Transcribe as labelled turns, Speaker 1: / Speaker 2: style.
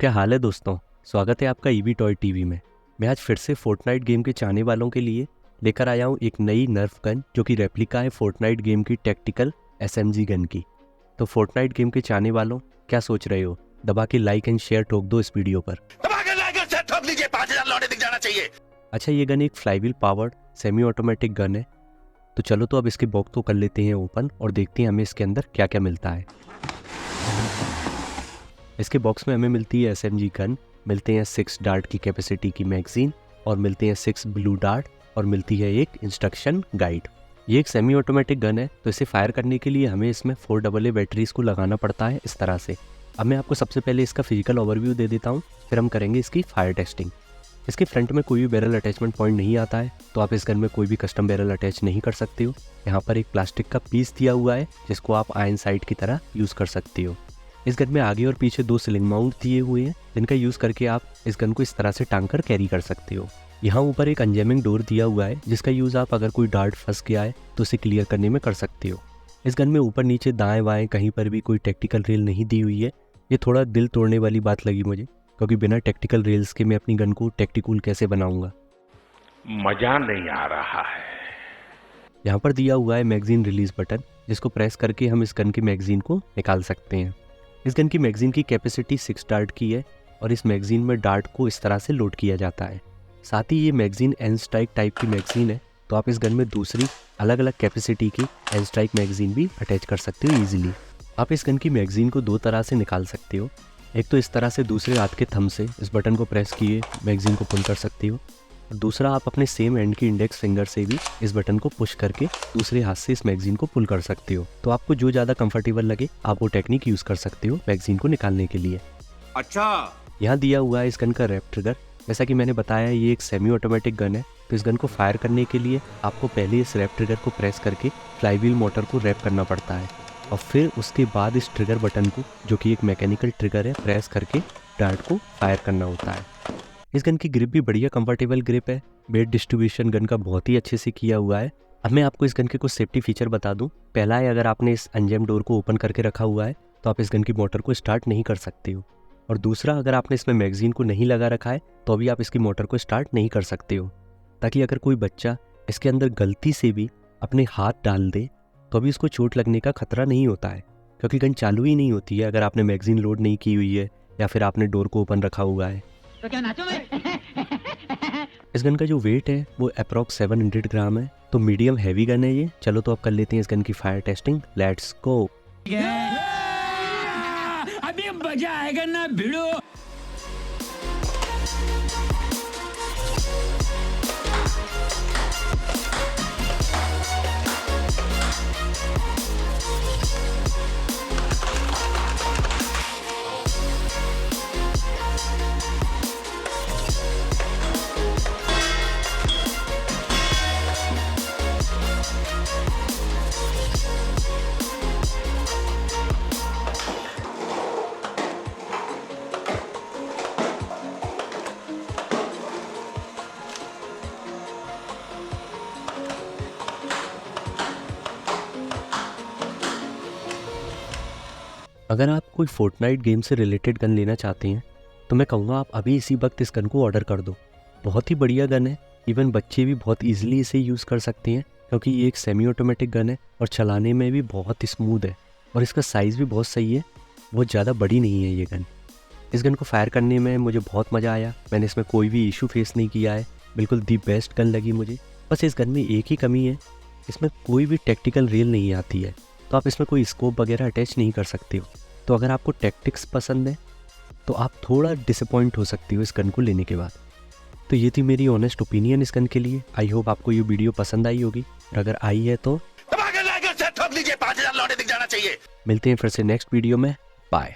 Speaker 1: तो क्या हाल है दोस्तों, स्वागत है आपका ईवी टॉय टीवी में। मैं आज फिर से फोर्टनाइट गेम के चाहने वालों के लिए लेकर आया हूँ एक नई नर्फ गन जो कि रेप्लिका है फोर्टनाइट गेम की टैक्टिकल एसएमजी गन की। तो फोर्टनाइट गेम के चाहने वालों क्या सोच रहे हो, दबा के लाइक एंड शेयर ठोक दो इस वीडियो पर।
Speaker 2: दबा के लाइक और शेयर ठोक लीजिए, 5000 लौटे दिख जाना चाहिए।
Speaker 1: अच्छा, ये गन एक flywheel powered semi automatic gun है। तो चलो तो अब इसके बॉक्स को कर लेते हैं ओपन और देखते हैं हमें इसके अंदर क्या क्या मिलता है। इसके बॉक्स में हमें मिलती है एसएमजी गन, मिलते हैं 6 डार्ट की कैपेसिटी की मैगजीन और मिलते हैं 6 ब्लू डार्ट और मिलती है एक इंस्ट्रक्शन गाइड। ये एक सेमी ऑटोमेटिक गन है, तो इसे फायर करने के लिए हमें इसमें 4AA बैटरीज को लगाना पड़ता है इस तरह से। अब मैं आपको सबसे पहले इसका फिजिकल ओवरव्यू दे देता हूँ, फिर हम करेंगे इसकी फायर टेस्टिंग। इसके फ्रंट में कोई भी बैरल अटैचमेंट पॉइंट नहीं आता है, तो आप इस गन में कोई भी कस्टम बैरल अटैच नहीं कर सकते हो। यहाँ पर एक प्लास्टिक का पीस दिया हुआ है जिसको आप आयरन साइड की तरह यूज़ कर सकते हो। इस गन में आगे और पीछे 2 स्लिंग माउंट दिए हुए हैं जिनका यूज़ करके आप इस गन को इस तरह से टांग कर कैरी कर सकते हो। यहाँ ऊपर एक अनजैमिंग डोर दिया हुआ है जिसका यूज़ आप अगर कोई डार्ट फंस गया है तो उसे क्लियर करने में कर सकते हो। इस गन में ऊपर नीचे दाएं बाएं कहीं पर भी कोई टेक्टिकल रेल नहीं दी हुई है। ये थोड़ा दिल तोड़ने वाली बात लगी मुझे, क्योंकि बिना टेक्टिकल रेल्स के मैं अपनी गन को टेक्टिकल कैसे बनाऊंगा,
Speaker 2: मजा नहीं आ रहा है।
Speaker 1: यहाँ पर दिया हुआ है मैगजीन रिलीज बटन, जिसको प्रेस करके हम इस गन की मैगजीन को निकाल सकते हैं। इस गन की मैगजीन की कैपेसिटी 6 डार्ट की है और इस मैगजीन में डार्ट को इस तरह से लोड किया जाता है। साथ ही ये मैगजीन एन स्ट्राइक टाइप की मैगजीन है, तो आप इस गन में दूसरी अलग अलग कैपेसिटी की एन स्ट्राइक मैगजीन भी अटैच कर सकते हो ईजिली। आप इस गन की मैगजीन को 2 तरह से निकाल सकते हो। एक तो इस तरह से दूसरे हाथ के थंब से इस बटन को प्रेस किए मैगजीन को पुल कर सकते हो, और दूसरा आप अपने सेम एंड की इंडेक्स फिंगर से भी इस बटन को पुश करके दूसरे हाथ से इस मैगजीन को पुल कर सकते हो। तो आपको जो ज़्यादा कंफर्टेबल लगे आप वो टेक्निक यूज़ कर सकते हो मैगजीन को निकालने के लिए।
Speaker 2: अच्छा,
Speaker 1: यहाँ दिया हुआ है इस गन का रैप ट्रिगर। जैसा कि मैंने बताया ये एक सेमी ऑटोमेटिक गन है, तो इस गन को फायर करने के लिए आपको पहले इस रैप ट्रिगर को प्रेस करके फ्लाईव्हील मोटर को रैप करना पड़ता है और फिर उसके बाद इस ट्रिगर बटन को, जो कि एक मैकेनिकल ट्रिगर है, प्रेस करके डार्ट को फायर करना होता है। इस गन की ग्रिप भी बढ़िया कंफर्टेबल ग्रिप है। वेट डिस्ट्रीब्यूशन गन का बहुत ही अच्छे से किया हुआ है। अब मैं आपको इस गन के कुछ सेफ्टी फीचर बता दूं। पहला है, अगर आपने इस अनजैम डोर को ओपन करके रखा हुआ है तो आप इस गन की मोटर को स्टार्ट नहीं कर सकते हो। और दूसरा, अगर आपने इसमें मैगजीन को नहीं लगा रखा है तो भी आप इसकी मोटर को स्टार्ट नहीं कर सकते हो, ताकि अगर कोई बच्चा इसके अंदर गलती से भी अपने हाथ डाल दे तो अभी उसको चोट लगने का खतरा नहीं होता है, क्योंकि गन चालू ही नहीं होती है अगर आपने मैगजीन लोड नहीं की हुई है या फिर आपने डोर को ओपन रखा हुआ है।
Speaker 3: तो क्या नाचो मैं?
Speaker 1: इस गन का जो वेट है वो अप्रॉक्स 700 ग्राम है, तो मीडियम हैवी गन है ये। चलो तो अब कर लेते हैं इस गन की फायर टेस्टिंग। Let's go.
Speaker 3: अभी मजा आएगा ना भिड़ो।
Speaker 1: अगर आप कोई फोर्टनाइट गेम से रिलेटेड गन लेना चाहते हैं तो मैं कहूँगा आप अभी इसी वक्त इस गन को ऑर्डर कर दो। बहुत ही बढ़िया गन है, इवन बच्चे भी बहुत ईजिली इसे यूज़ कर सकते हैं, क्योंकि ये एक सेमी ऑटोमेटिक गन है और चलाने में भी बहुत स्मूथ है और इसका साइज़ भी बहुत सही है, बहुत ज़्यादा बड़ी नहीं है ये गन। इस गन को फायर करने में मुझे बहुत मज़ा आया, मैंने इसमें कोई भी इशू फेस नहीं किया है, बिल्कुल दी बेस्ट गन लगी मुझे। बस इस गन में एक ही कमी है, इसमें कोई भी टेक्टिकल रेल नहीं आती है, तो आप इसमें कोई स्कोप वगैरह अटैच नहीं कर सकते हो। तो अगर आपको टैक्टिक्स पसंद है तो आप थोड़ा डिसअपॉइंट हो सकते हो इस गन को लेने के बाद। तो ये थी मेरी ऑनेस्ट ओपिनियन इस गन के लिए। आई होप आपको ये वीडियो पसंद आई होगी, और अगर आई है तो
Speaker 2: दबा के लाइक और शेयर ठोक लीजिए, 5000 लौटे दिख जाना चाहिए।
Speaker 1: मिलते हैं फिर से नेक्स्ट वीडियो में। बाय।